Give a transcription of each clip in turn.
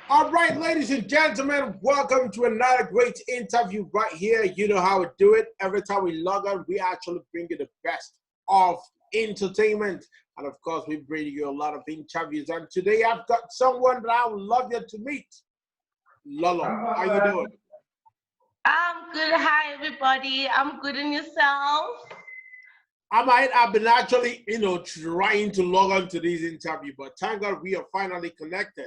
All right, ladies and gentlemen, welcome to another great interview right here. You know how we do it. Every time we log on, we actually bring you the best of entertainment. And of course, we bring you a lot of interviews. And today I've got someone that I would love you to meet. Lolo, how you doing? I'm good. Hi, everybody. I'm good in yourself. I've been actually, trying to log on to this interview, but thank God we are finally connected.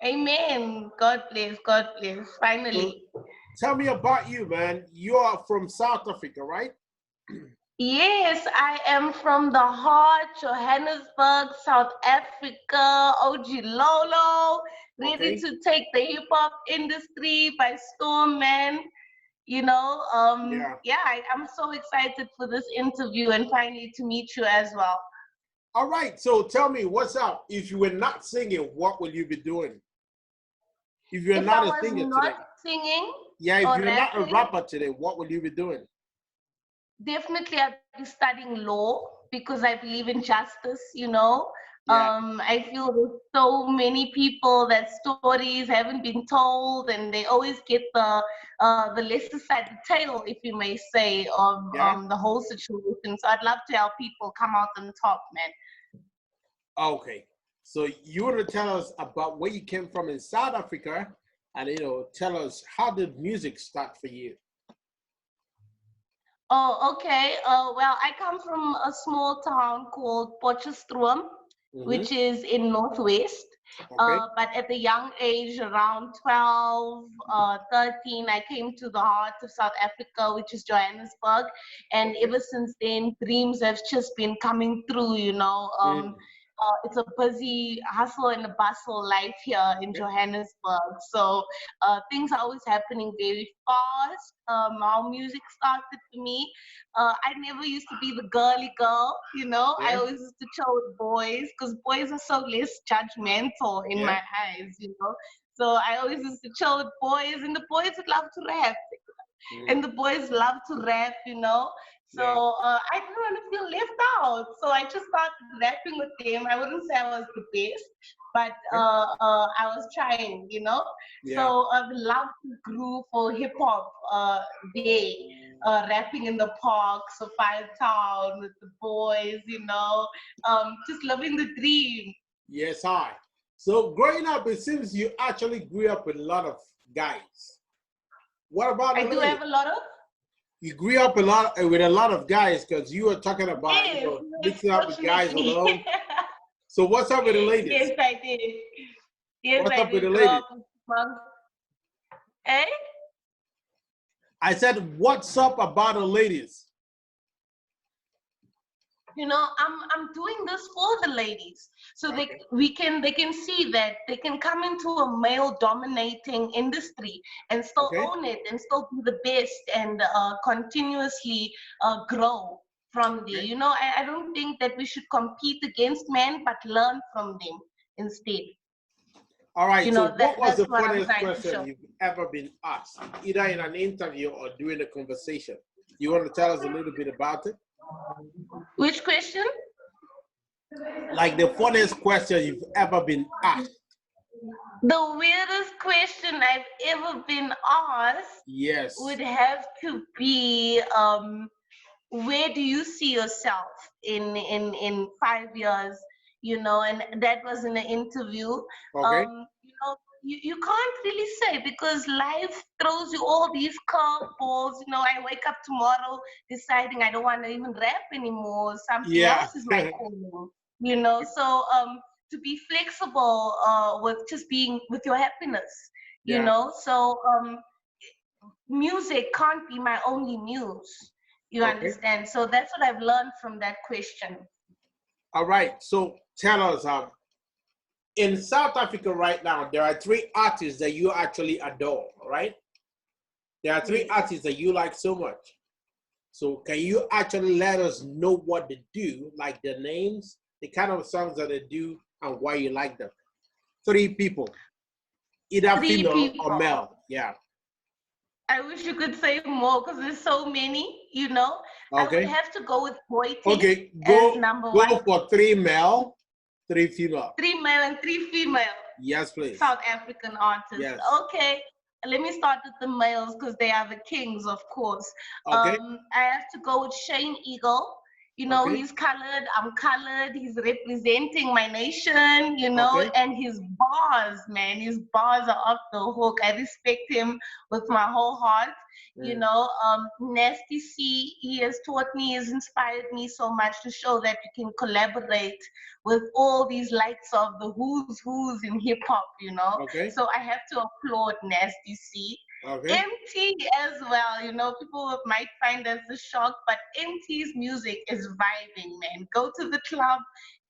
Amen. God bless. God bless. So Finally. tell me about you, man. You are from South Africa, right? Yes, I am from the heart, Johannesburg, South Africa. OG Lolo, ready Okay. to take the hip hop industry by storm, man. Yeah. Yeah, I'm so excited for this interview and finally to meet you as well. All right. So tell me, what's up? If you were not singing, what will you be doing? If you're If I not a was singer not today, singing yeah. If or you're not a rapping, rapper today, what will you be doing? definitely I'd be studying law because I believe in justice. Yeah. I feel there's so many people that stories haven't been told and they always get the lesser side, the tail, if you may say, of Yeah. the whole situation. So I'd love to help people come out on top, man. Okay. So you want to tell us about where you came from in South Africa, and tell us how did music start for you? Oh, okay. Well, I come from a small town called Potchefstroom, Mm-hmm. which is in Northwest. Okay. But at a young age, around 12, 13, I came to the heart of South Africa, which is Johannesburg. And Okay. ever since then, dreams have just been coming through. Mm. It's a busy hustle and a bustle life here in Okay. Johannesburg. So things are always happening very fast. How music started for me. I never used to be the girly girl. I Yeah. always used to chill with boys because boys are so less judgmental in Yeah. my eyes. So I always used to chill with boys, and the boys would love to rap, Mm. and the boys love to rap. So Yeah. I didn't want to feel left out. So I just started rapping with them. I wouldn't say I was the best, but Okay. I was trying. Yeah. So the love grew for hip hop there, rapping in the parks of Fire Town with the boys, just living the dream. Yes, hi. So growing up, it seems you actually grew up with a lot of guys. What about I the do ladies? have a lot of. You grew up a lot with a lot of guys because you were talking about Yes, yes, mixing up with guys fortunately. alone. So what's up with the ladies? Yes, I did. Yes, What's I up with the did grow ladies? up amongst. Eh? I said, what's up about the ladies? I'm doing this for the ladies, so Okay. they can see that they can come into a male dominating industry and still Okay. own it and still be the best and continuously grow from there. Okay. I don't think that we should compete against men, but learn from them instead. All right. So what was That's the what I'm funniest trying to question show. you've ever been asked, either in an interview or during a conversation? You want to tell us a little bit about it? Which question? Like the funniest question you've ever been asked. The weirdest question I've ever been asked Yes. would have to be, where do you see yourself in 5 years? And that was in an interview. Okay. You can't really say because life throws you all these curveballs. I wake up tomorrow deciding I don't want to even rap anymore. Something Yeah. else is my calling. So to be flexible with just being with your happiness. you Yeah. know so um music can't be my only muse. You Okay. understand? So that's what I've learned from that question. All right. So tell us, in South Africa right now, there are three artists that you actually adore, right? There are three Yes. artists that you like so much. So can you actually let us know what they do, like their names, the kind of songs that they do, and why you like them? Three people, either Three female or people. male. Yeah. I wish you could say more because there's so many. I would Okay. have to go with Boy T Okay. as Go number go one. for three male. Three female. 3 male and 3 female. Yes, please. South African artists. Yes. Okay. Let me start with the males because they are the kings, of course. Okay. I have to go with Shane Eagle. You know, Okay. he's colored, I'm colored, he's representing my nation, you know, Okay. and his bars, man, his bars are off the hook. I respect him with my whole heart. You know, Nasty C, he has taught me, has inspired me so much to show that you can collaborate with all these likes of the who's in hip hop, you know. Okay. So I have to applaud Nasty C. Okay. MT as well, you know, people might find us a shock, but MT's music is vibing, man. Go to the club,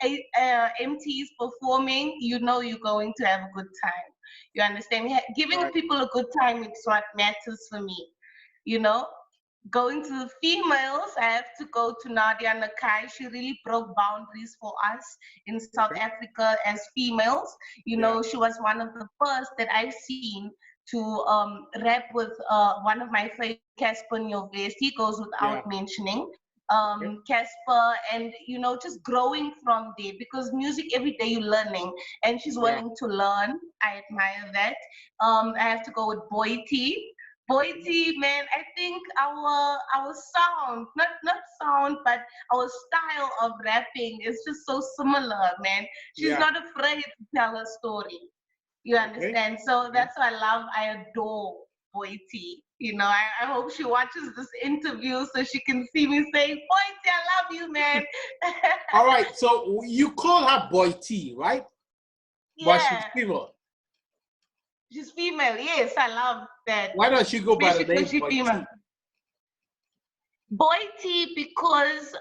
MT's performing, you know you're going to have a good time. You understand? Giving Right. people a good time is what matters for me. You know, going to the females, I have to go to Nadia Nakai. She really broke boundaries for us in South Africa as females. You know, she was one of the first that I've seen to rap with one of my favorite, Casper Nyovest. He goes without mentioning. Casper, and you know, just growing from there, because music every day you're learning, and she's willing to learn. I admire that. I have to go with Boy T. Boy T, man, I think our sound, not sound, but our style of rapping is just so similar, man. She's not afraid to tell her story. You understand? So that's why I adore Boy T. You know, I hope she watches this interview so she can see me saying, Boy T, I love you, man. All right, so you call her Boy T, right? Yeah. But she's female. She's female, yes, I love that. Why don't she go by the name Boy female. T? Boy T, because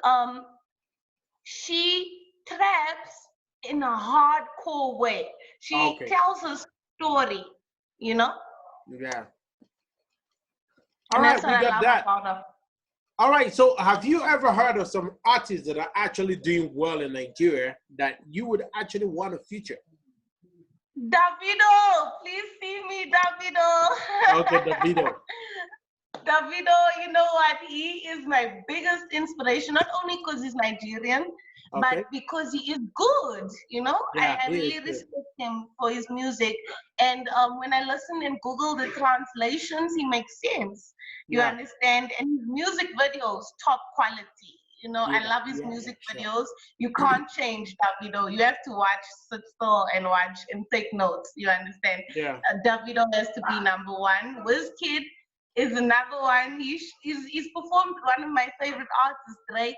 she traps in a hardcore way. She tells a story, you know? Yeah. All right, we got that. All right, so have you ever heard of some artists that are actually doing well in Nigeria that you would actually want to feature? Davido, please see me, Davido. Okay, Davido. Davido, you know what? He is my biggest inspiration, not only because he's Nigerian, but because he is good, you know? I really respect him for his music. And when I listen and Google the translations, he makes sense. You understand? And his music videos, top quality. You know, I love his music videos. You can't change Davido. You have to watch, sit still and watch and take notes. You understand? Davido has to be number one. Wizkid is another one. He's performed one of my favorite artists, Drake.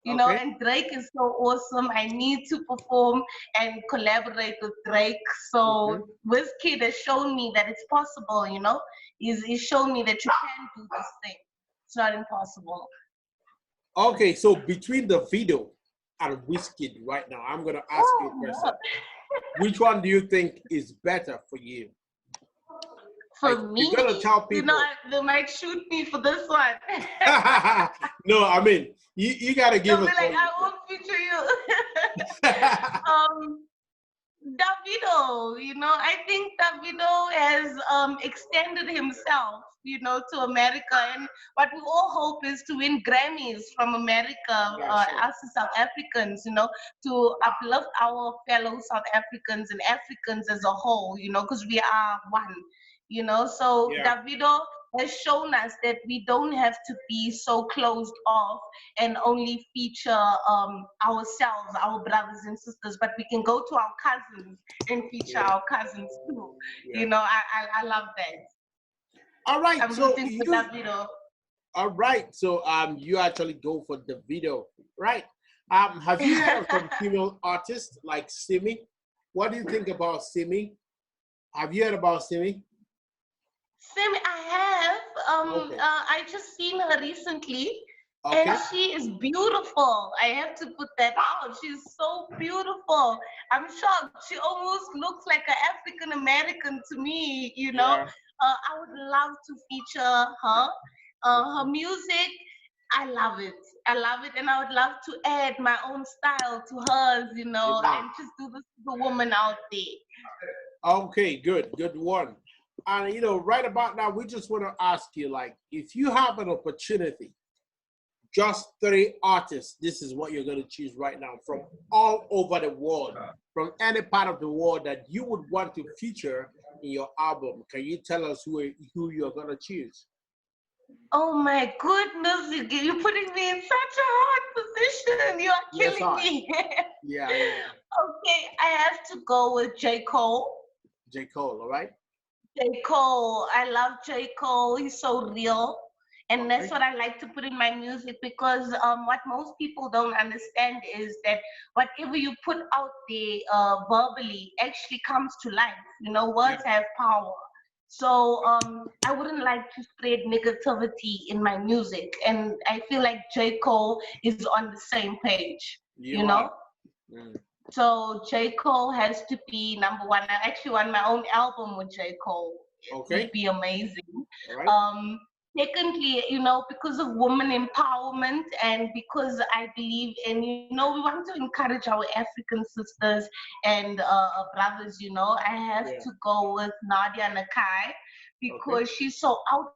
You know, and Drake is so awesome. I need to perform and collaborate with Drake. So Wizkid has shown me that it's possible, you know. He's shown me that you can do this thing. It's not impossible. Okay, so between the video and Wizkid right now, I'm going to ask you a question. Which one do you think is better for you? For me, you're gonna tell people. You know, they might shoot me for this one. No, I mean, you gotta give us. Like, I won't feature you. Davido, you know, I think Davido has extended himself, you know, to America, and what we all hope is to win Grammys from America, us as South Africans, you know, to uplift our fellow South Africans and Africans as a whole, you know, because we are one. You know, so Davido has shown us that we don't have to be so closed off and only feature ourselves, our brothers and sisters, but we can go to our cousins and feature our cousins too. You know, I love that. All right, I'm rooting for Davido. All right, so you actually go for Davido, right? Have you heard of some female artists like Simi? What do you think about Simi? Have you heard about Simi? Simi, I have. I just seen her recently, and she is beautiful. I have to put that out. She's so beautiful. I'm shocked. She almost looks like an African American to me. You know, I would love to feature her. Her music, I love it. I love it, and I would love to add my own style to hers. You know, and just do this to the woman out there. Okay, good one. And you know, right about now, we just want to ask you, like, if you have an opportunity just 3 artists, this is what you're going to choose right now from all over the world, from any part of the world that you would want to feature in your album. Can you tell us who you're going to choose? Oh my goodness, you're putting me in such a hard position. You are killing me. Yeah. Okay, I have to go with J. Cole. J. Cole, all right? J. Cole. I love J. Cole. He's so real. And Okay. that's what I like to put in my music, because what most people don't understand is that whatever you put out there verbally actually comes to life. You know, words have power. So I wouldn't like to spread negativity in my music. And I feel like J. Cole is on the same page, you know? So J. Cole has to be number one. I actually want my own album with J. Cole. Okay. It would be amazing. All right. Secondly, you know, because of women empowerment and because I believe in, you know, we want to encourage our African sisters and brothers, you know, I have to go with Nadia Nakai because she's so out.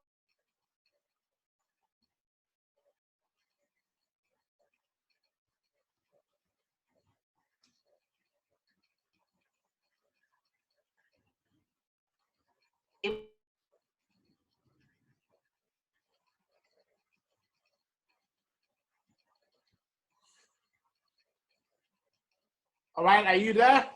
All right, are you there?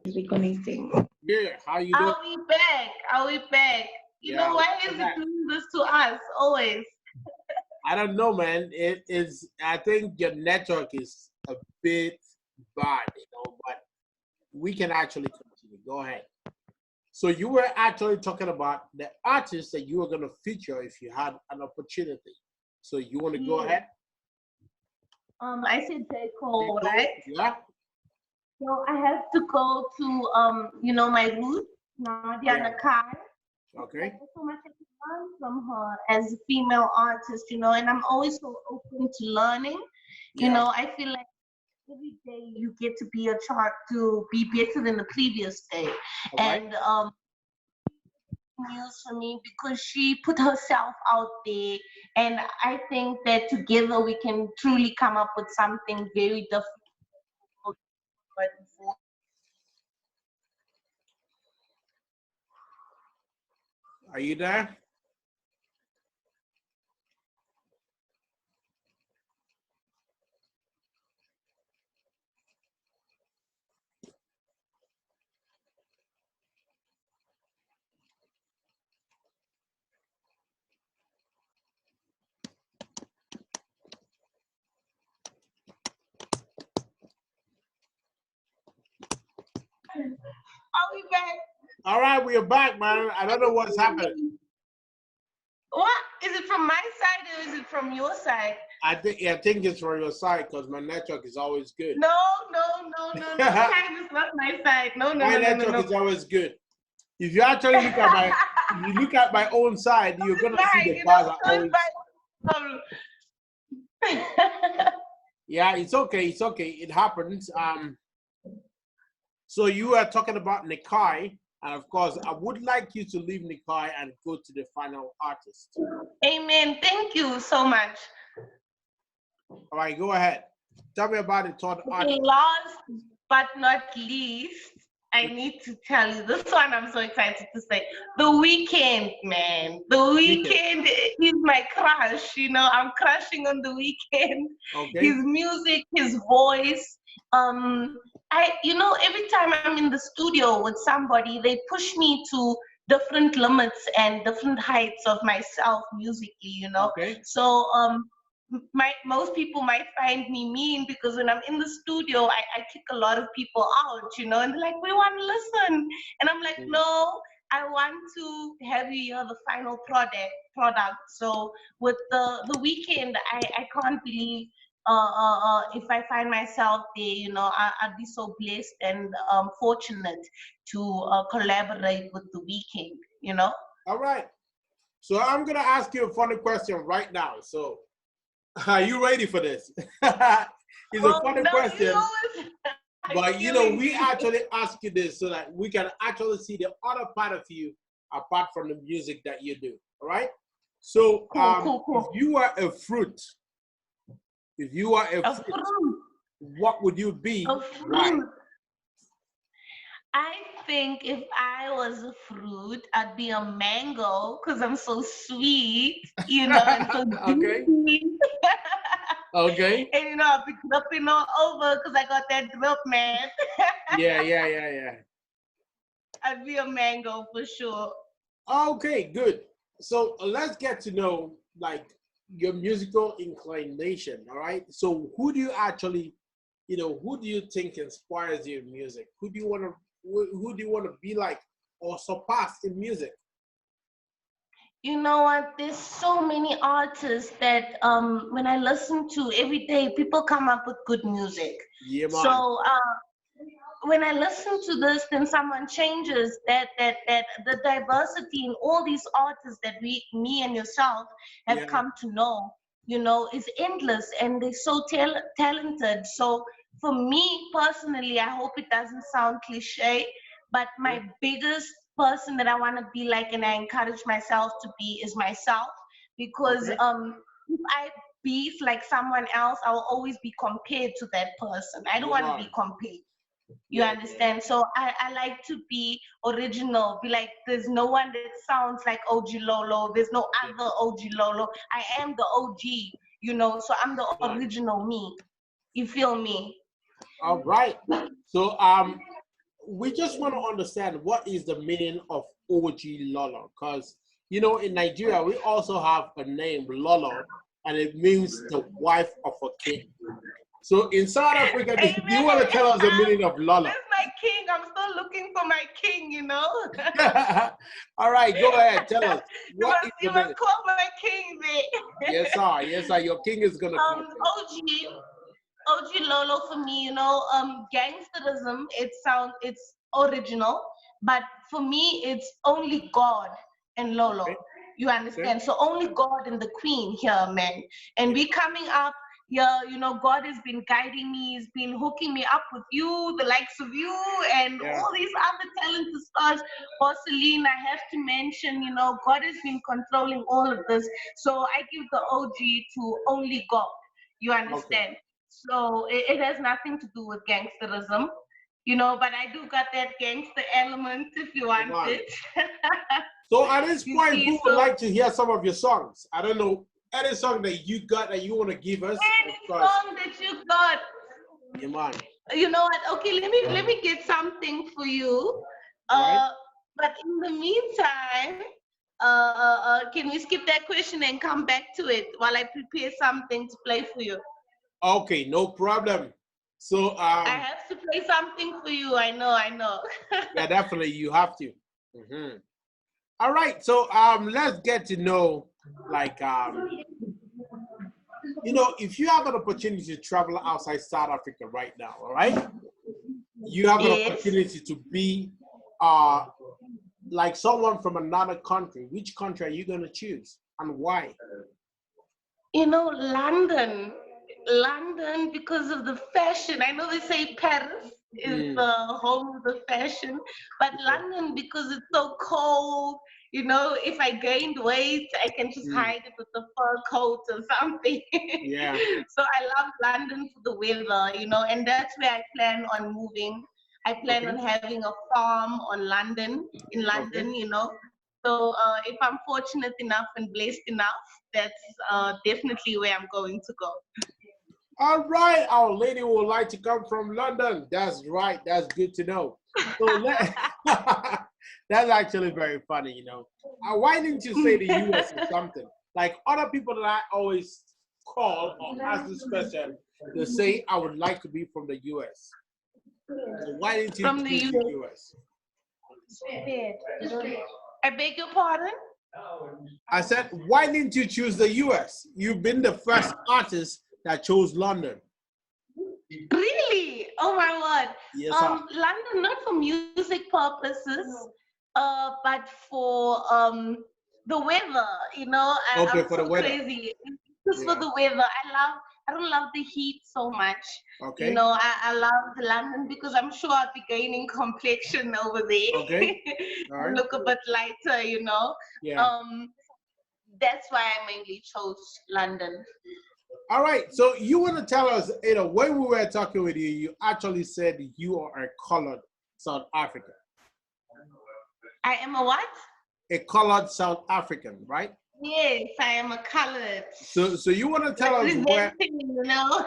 Reconnecting. Yeah, how you doing? Are we back? You know, why is it doing this to us always? I don't know, man. It is, I think your network is a bit bad, you know, but we can actually continue. Go ahead. So you were actually talking about the artists that you were going to feature if you had an opportunity. So you want to go ahead? I said J. Cole, right? Yeah. So I have to go to you know, my roots, Nadia Nakai. Okay. So much I can learn from her as a female artist, you know, and I'm always so open to learning. You know, I feel like every day you get to be a chart to be better than the previous day. And news for me because she put herself out there, and I think that together we can truly come up with something very different. Are you there? Are we back? All right, we are back, man. I don't know what's happening. What? Is it from my side or is it from your side? I think it's from your side because my network is always good. No. This time is not my side. No. My network is always good. If you actually look at my own side, you're gonna see the bars are always. Yeah, it's okay. It's okay. It happens. So you are talking about Nikai, and of course, I would like you to leave Nikai and go to the final artist. Amen. Thank you so much. All right, go ahead. Tell me about the third artist. Last but not least, I need to tell you this one. I'm so excited to say The Weeknd, man. The Weeknd is my crush. You know, I'm crushing on The Weeknd. Okay. His music, his voice. You know, every time I'm in the studio with somebody, they push me to different limits and different heights of myself musically. You know. Okay. So most people might find me mean because when I'm in the studio, I kick a lot of people out, you know, and they're like, we want to listen. And I'm like, no, I want to have you hear the final product. So with the Weeknd, I can't believe if I find myself there, you know, I'd be so blessed and fortunate to collaborate with the Weeknd, you know. All right. So I'm going to ask you a funny question right now. So are you ready for this? It's a funny question. But you know, we actually ask you this so that we can actually see the other part of you apart from the music that you do. All right. So, if you were a fruit, if you were a fruit, what would you be? A fruit. Why? I think if I was a fruit, I'd be a mango because I'm so sweet, you know, and so Okay. juicy. Okay. And you know, I'll be dripping all over because I got that drip, man. Yeah. I'd be a mango for sure. Okay, good. So let's get to know like your musical inclination. All right. So who do you actually, you know, who do you think inspires you in music? Who do you want to be like or surpass in music? You know what? There's so many artists that when I listen to every day, people come up with good music. Yeah, man. So when I listen to this, then someone changes that the diversity in all these artists that me and yourself have Yeah. come to know, you know, is endless and they're so talented. So for me personally, I hope it doesn't sound cliche, but my biggest person that I want to be like and I encourage myself to be is myself because Okay. if I be like someone else, I will always be compared to that person. I don't Yeah, want to man. be compared. You Yeah. understand? So I like to be original, be like, there's no one that sounds like OG Lolo, there's no other OG Lolo. I am the OG, you know, so I'm the Man. original me. You feel me? All right. So we just want to understand what is the meaning of OG Lolo, because you know in Nigeria we also have a name Lolo, and it means the wife of a king. So in South Africa, do you want to tell us the meaning of Lolo? Where's my king? I'm still looking for my king, you know? All right, go ahead. Tell us what is the you meaning. must call my king, man. Yes, sir. Yes, sir. Your king is gonna come. OG Lolo for me, you know, gangsterism, it's original, but for me, it's only God and Lolo. Okay. You understand? So only God and the Queen here, man. And we coming up here, you know, God has been guiding me, He's been hooking me up with you, the likes of you, and Yeah. all these other talented stars. Porcelain, I have to mention, you know, God has been controlling all of this. So I give the OG to only God. You understand? Okay. So it has nothing to do with gangsterism, you know, but I do got that gangster element if you Come want on. it. So at this You point, see, who would so like to hear some of your songs? I don't know any song that you got that you want to give us. any Of course, song that you got, yeah, man. you know what? Okay, let me get something for you. All right. But in the meantime, can we skip that question and come back to it while I prepare something to play for you? Okay, no problem. So I have to play something for you. I know. yeah, definitely you have to. Mhm. All right, so let's get to know like you know, if you have an opportunity to travel outside South Africa right now, all right, you have an Yes. opportunity to be uh like someone from another country. Which country are you gonna choose and why? You know, London, because of the fashion. I know they say Paris is Mm, the home of the fashion, but yeah. London because it's so cold. You know, if I gained weight, I can just Mm, hide it with the fur coat or something. yeah. So I love London for the weather, you know, and that's where I plan on moving. I plan Okay. on having a farm in Okay. London, you know. So if I'm fortunate enough and blessed enough, that's definitely where I'm going to go. All right, our lady would like to come from London. That's right. That's good to know. So that's actually very funny, you know. Why didn't you say the US or something? Like other people that I always call or ask this question, they say I would like to be from the US. So why didn't you From the choose the US. US? I beg your pardon? I said, why didn't you choose the US? You've been the first artist that chose London. Really? Oh my word. Yes, sir. London, not for music purposes, but for the weather. You know, Okay, I'm for the so weather. crazy. just for the weather. I don't love the heat so much. Okay. You know, I love London because I'm sure I'll be gaining complexion over there. Okay. All I right. look a bit lighter, you know. Yeah. That's why I mainly chose London. All right. So you want to tell us, you know, when we were talking with you, you actually said you are a colored South African. I am a what? A colored South African, right? Yes, I am a colored. So you want to tell us where? You know.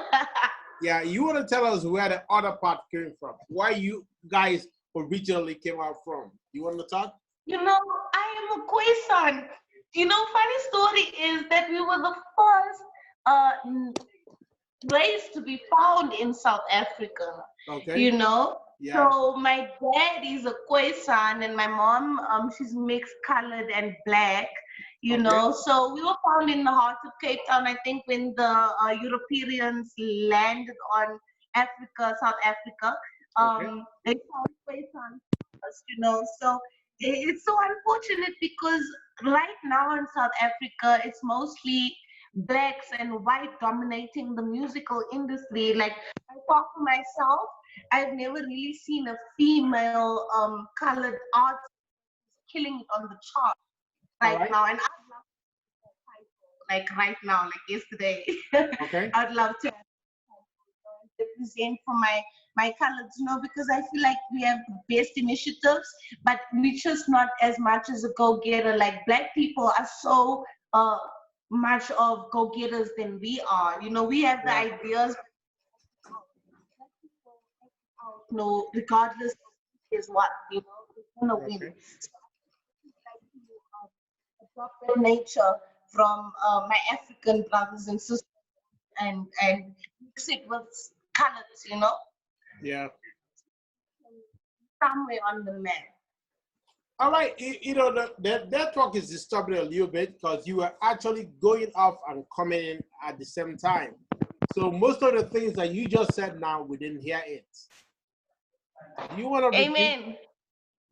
Yeah, you want to tell us where the other part came from? Where you guys originally came out from? You want to talk? You know, I am a Khoisan. You know, funny story is that we were the first race to be found in South Africa. Okay. You know. Yeah. So my dad is a Khoisan and my mom, she's mixed colored and black. You know, so we were found in the heart of Cape Town. I think when the Europeans landed on Africa, South Africa, they found Khoisan first, you know. So it's so unfortunate because right now in South Africa, it's mostly blacks and white dominating the musical industry. Like I talk for myself, I've never really seen a female colored artist killing it on the chart right now, and I'd love to like right now, like yesterday. Okay. I'd love to represent for my colors, you know, because I feel like we have the best initiatives, but we're just not as much as a go-getter. Like black people are so much of go-getters than we are. You know, we have the ideas. You know, regardless of is what, you know, we're gonna win. So I like to adopt that nature from my African brothers and sisters and mix it with colors, you know. Yeah. Somewhere on the map. All right. You know, the network is disturbing a little bit because you were actually going off and coming in at the same time. So most of the things that you just said now, we didn't hear it. Do you want to repeat? Amen.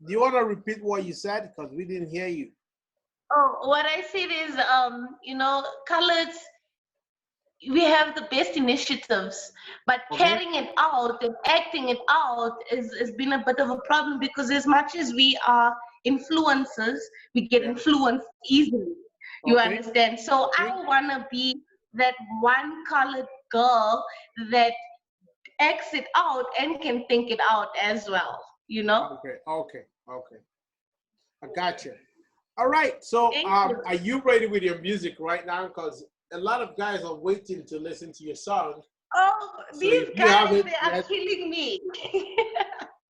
Do you want to repeat what you said? Because we didn't hear you. Oh, what I said is, you know, colors, we have the best initiatives, but carrying it out and acting it out has been a bit of a problem because as much as we are influencers, we get influenced easily. You understand? So I want to be that one colored girl that acts it out and can think it out as well, you know? Okay. I got you. All right. So are you ready with your music right now? Because a lot of guys are waiting to listen to your song. Oh, so these guys, they are killing me.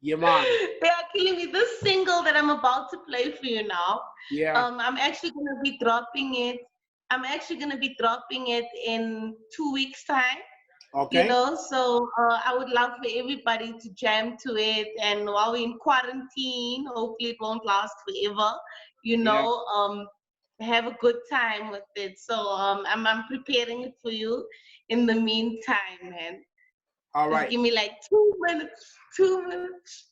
Yeah, man. They are killing me. This single that I'm about to play for you now, I'm actually going to be dropping it. I'm actually going to be dropping it in 2 weeks' time. Okay. You know, so I would love for everybody to jam to it. And while we're in quarantine, hopefully it won't last forever, you know, have a good time with it. So I'm preparing it for you in the meantime, man. All right. Just give me like 2 minutes. 2 minutes.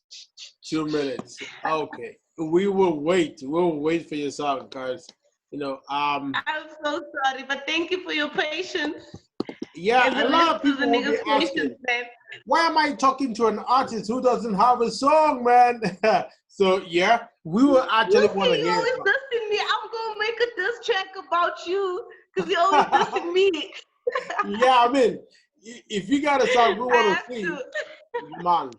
2 minutes. Okay. We will wait. We'll wait for your song, guys. You know, I'm so sorry, but thank you for your patience. Yeah, a lot of people will be asking, why am I talking to an artist who doesn't have a song, man? So yeah, we will actually want to hear. You always dissing me. I'm gonna make a diss track about you because you always dissing me. Yeah, I mean, if you got a song, we want to see. Man.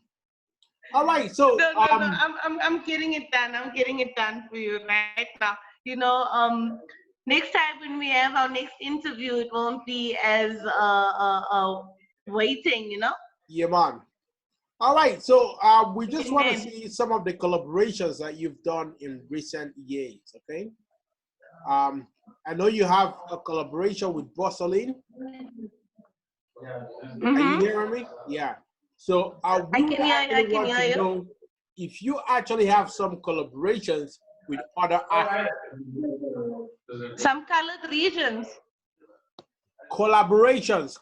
All right, so no, I'm getting it done. I'm getting it done for you right now. You know, next time when we have our next interview, it won't be as waiting, you know? Yeah, man. All right, so we just want to see some of the collaborations that you've done in recent years, okay? I know you have a collaboration with Bossaline. Are you hearing me? Yeah. So we want to know if you actually have some collaborations with other artists. Some colored regions. Collaborations.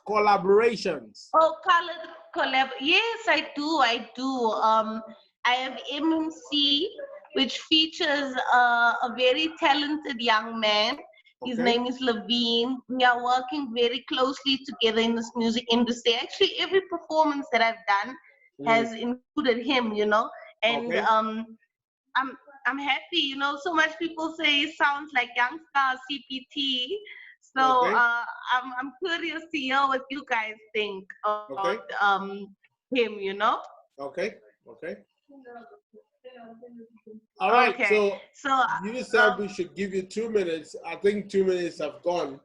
Oh, colored collab. Yes, I do. I have MMC, which features a very talented young man. His Okay. name is Levine. We are working very closely together in this music industry. Actually, every performance that I've done Mm. has included him, you know. And Okay. I'm I'm happy, you know. So much people say it sounds like Youngster CPT. So Okay. I'm curious to hear what you guys think about Okay. him, you know. Okay. Okay. All right. Okay. So So you said we should give you 2 minutes. I think 2 minutes have gone.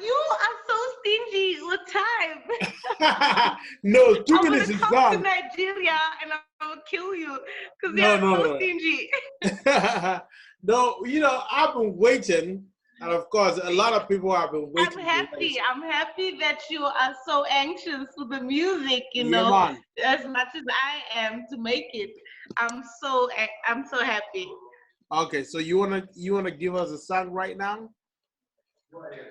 you are so stingy with time. No, two I'm gonna minutes is come to gone. Nigeria and I will kill you because No, you're no, so no. stingy. No, I've been waiting, and of course, a lot of people have been I'm waiting to happy. raise. I'm happy that you are so anxious for the music, you Yeah, know, man. as much as I am to make it. I'm so happy. Okay, so you wanna give us a song right now?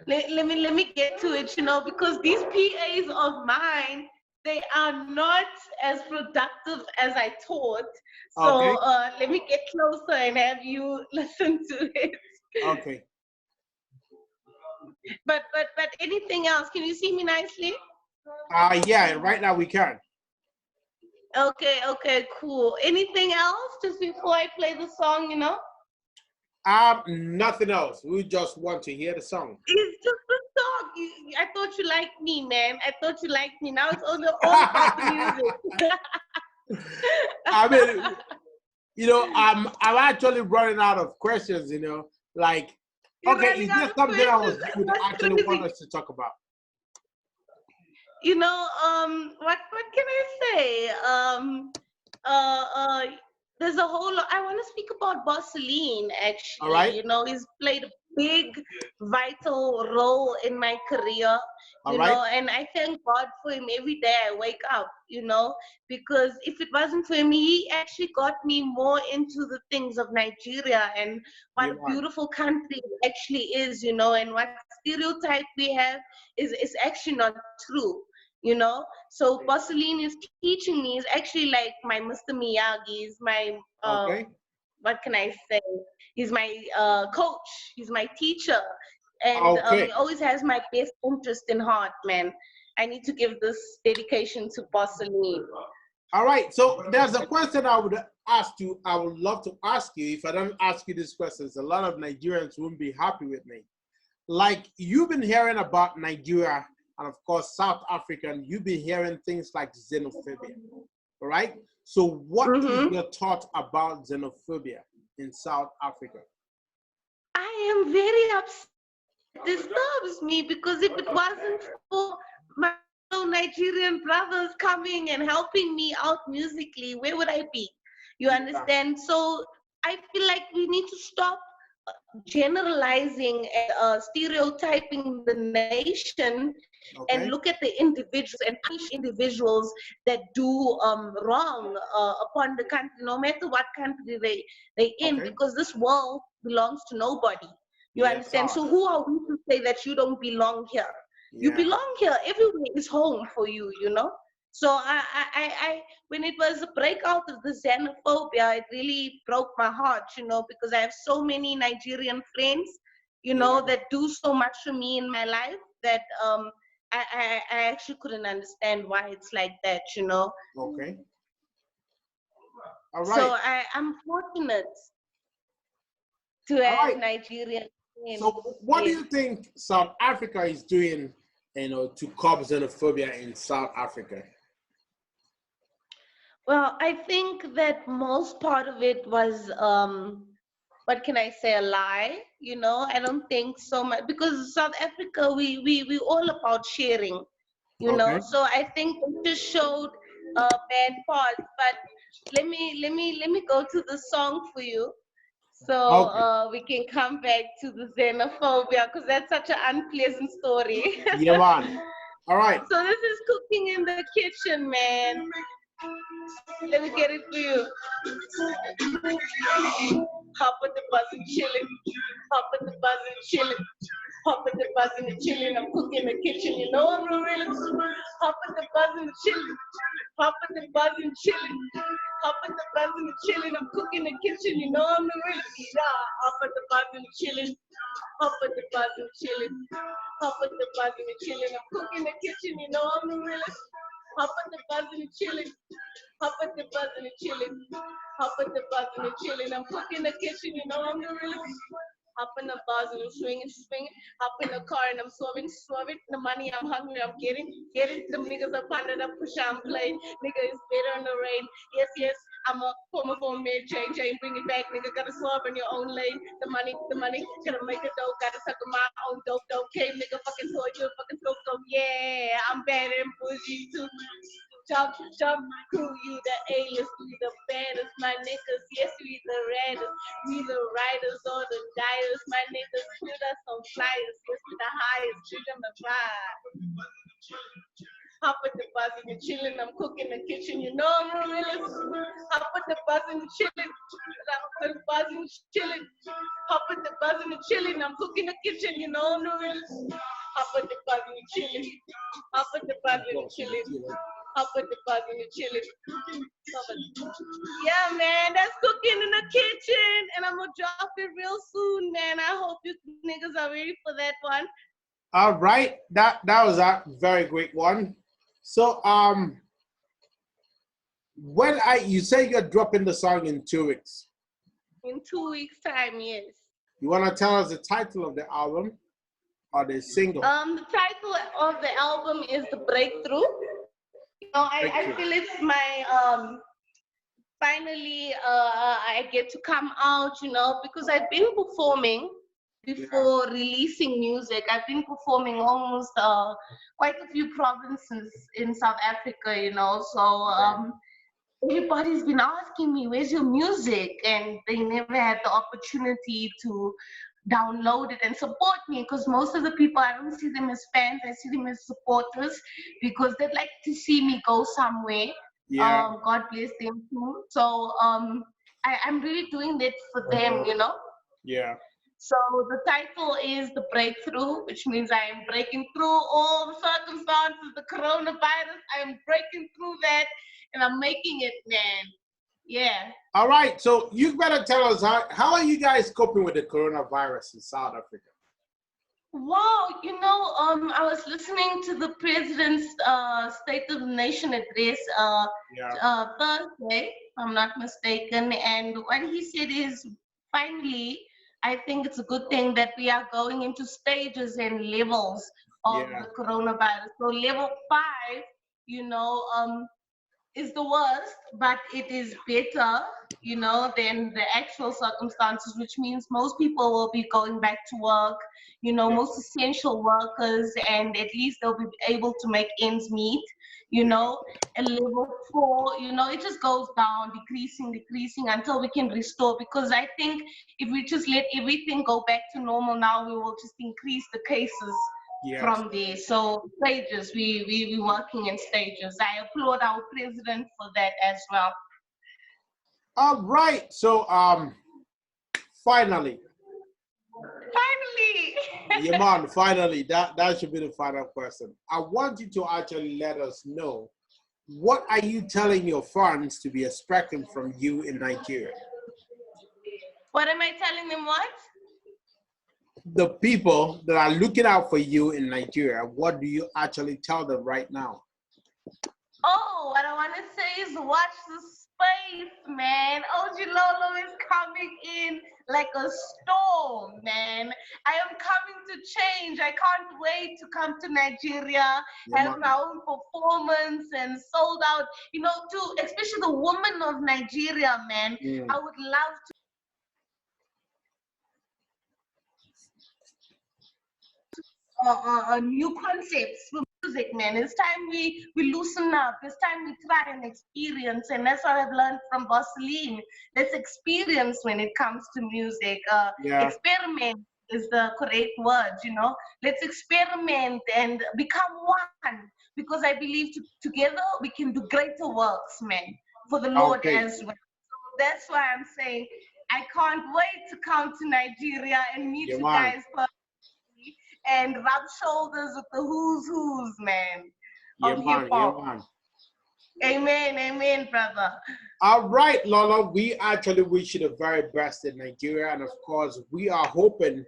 Let me get to it, you know, because these PAs of mine, they are not as productive as I thought. So Okay, let me get closer and have you listen to it. okay. But anything else? Can you see me nicely? Yeah, right now we can. Okay, cool. Anything else just before I play the song, you know? Nothing else. We just want to hear the song. It's just the song. I thought you liked me, man. I thought you liked me. Now it's all about the music. I mean, I'm actually running out of questions. Like, You're okay, running is out there of something else questions. you would That's actually want crazy. us to talk about? You know, what can I say? Uh, uh, there's a whole lot. I want to speak about Boseline, All actually. right, You know, he's played a big, vital role in my career, all you right. know, and I thank God for him every day I wake up, you know, because if it wasn't for him, he actually got me more into the things of Nigeria and what Yeah, a man. beautiful country it actually is, you know, and what stereotype we have is actually not true, you know. So Boseline is teaching me, is actually like my Mr. Miyagi, is my Okay, what can I say? He's my coach, he's my teacher, and he okay. always has my best interest in heart, man. I need to give this dedication to Boseline. All right. So there's a question I would ask you. I would love to ask you. If I don't ask you these questions, a lot of Nigerians won't be happy with me. Like, you've been hearing about Nigeria and of course South Africa, and you've been hearing things like xenophobia. All right. So what is Mm-hmm. your thought about xenophobia in South Africa? I am very upset. It disturbs me because if it wasn't for my fellow Nigerian brothers coming and helping me out musically, where would I be? You Yeah. understand? So I feel like we need to stop generalizing and stereotyping the nation and look at Okay. the individuals and punish individuals that do wrong upon the country, no matter what country they in, Okay. because this world belongs to nobody. You Yes, understand? sir. So who are we to say that you don't belong here? You Yeah. belong here. Everywhere is home for you, you know? So when it was a breakout of the xenophobia, it really broke my heart, you know, because I have so many Nigerian friends, you Yeah. know, that do so much for me in my life that I actually couldn't understand why it's like that, you know. Okay. All So right. I'm fortunate to All have right. Nigerian So friends. what do Yes. you think South Africa is doing, to curb xenophobia in South Africa? Well, I think that most part of it was what can I say, a lie, you know. I don't think so much because South Africa, we all about sharing, you know. Okay. So I think it just showed bad parts. But let me go to the song for you, so Okay. we can come back to the xenophobia because that's such an unpleasant story. Yeah, man. All right. So this is cooking in the kitchen, man. Let me get it for you. Hop on the bus and chillin'. Hop on the bus and chillin'. Hop at the bus and chilling, I'm cooking in the kitchen, you know I'm the realest. Hop at the bus and chilling, hop at the bus and chilling, hop at the bus and chilling, I'm cooking in the kitchen, you know I'm the realest. Yeah, hop at the bus and chilling, hop at the bus and chilling, hop at the bus and chilling, I'm cooking in the kitchen, you know I'm the realest. Hop at the bus and chilling, hop at the bus and chilling, hop at the bus and chilling, I'm cooking in the kitchen, you know I'm the realest. Hop in the bus and I'm swinging, hop in the car and I'm swerving, the money I'm hungry, I'm getting, them niggas up under the push, I'm playing, nigga is better in the rain, yes, I'm a former mid, change, bring it back, nigga, gotta swerve in your own lane, the money, gotta make it dope, gotta suck on my own dope, came nigga, fucking toy, you fucking so, yeah, I'm bad and bougie too. Jump, crew, you the A-list, we the baddest, my niggas, yes, we the reddest, we the riders or the diers, my niggas, put us on flyers, yes, we the highest, we them the vibe. Hop at the bus and you're chilling, I'm cooking in the kitchen, you know I'm a realist. Hop at the bus and you're chilling, hop at the bus and you're chilling, hop at the bus and you're chilling, I'm cooking in the kitchen, you know I'm a realist. Hop at the bus and you're chilling, hop at the bus and you're chilling. Hop at the bus and you're chilling. Yeah, man, that's cooking in the kitchen, and I'm gonna drop it real soon, man. I hope you niggas are ready for that one. All right, that was a very great one. So when you say you're dropping the song in 2 weeks. In 2 weeks' time, yes. You wanna tell us the title of the album or the single? The title of the album is The Breakthrough. You know, I feel it's my finally I get to come out, you know, because I've been performing before releasing music. I've been performing almost quite a few provinces in South Africa, you know, so everybody's been asking me, where's your music? And they never had the opportunity to download it and support me, because most of the people, I don't see them as fans, I see them as supporters, because they'd like to see me go somewhere. God bless them too. So I'm really doing that for them, you know. So the title is The Breakthrough, which means I am breaking through all the circumstances, the coronavirus, I am breaking through that, and I'm making it, man. Yeah. All right, so you better tell us, how are you guys coping with the coronavirus in South Africa? Wow, you know, I was listening to the president's State of the Nation address Thursday, if I'm not mistaken, and what he said is, finally, I think it's a good thing that we are going into stages and levels of the coronavirus. So level 5, you know, is the worst, but it is better, you know, than the actual circumstances, which means most people will be going back to work, you know, most essential workers, and at least they'll be able to make ends meet, you know. And level 4, you know, it just goes down, decreasing until we can restore, because I think if we just let everything go back to normal now, we will just increase the cases from there. So stages, we working in stages. I applaud our president for that as well. All right, so finally, yeah, man, finally, that should be the final question. I want you to actually let us know, what are you telling your fans to be expecting from you in Nigeria? What am I telling them? What? The people that are looking out for you in Nigeria, what do you actually tell them right now? Oh, what I want to say is watch the space, man. OG Lolo is coming in like a storm, man. I am coming to change. I can't wait to come to Nigeria, have my own performance and sold out, you know, to especially the women of Nigeria, man. I would love to. New concepts for music, man. It's time we loosen up. It's time we try and experience, and that's what I've learned from Vaseline. Let's experience when it comes to music. Experiment is the correct word, you know. Let's experiment and become one, because I believe together we can do greater works, man, for the Lord as well. So that's why I'm saying I can't wait to come to Nigeria and meet you guys. and rub shoulders with the who's, man, Yeah, of hip man. Yeah, hop. man. Amen, amen, brother. All right, Lolo, we actually wish you the very best in Nigeria. And of course, we are hoping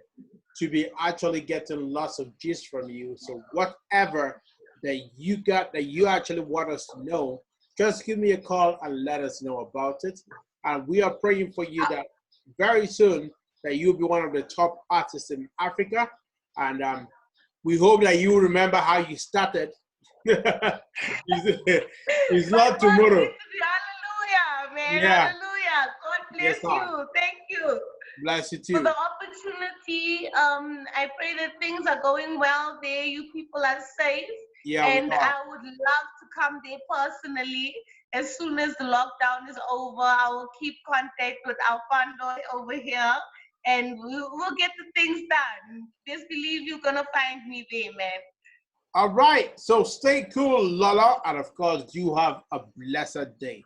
to be actually getting lots of gist from you. So whatever that you got that you actually want us to know, just give me a call and let us know about it. And we are praying for you that very soon that you'll be one of the top artists in Africa. And we hope that you remember how you started. It's My not first tomorrow. interview, hallelujah, man, Yeah. hallelujah. God bless Yes, sir. you. Thank you Bless you for too. the opportunity. I pray that things are going well there. You people are safe. Yeah, we And are. I would love to come there personally. As soon as the lockdown is over, I will keep contact with our Fando over here and we'll get the things done. Just believe you're going to find me there, man. All right. So stay cool, Lolo. And of course, you have a blessed day.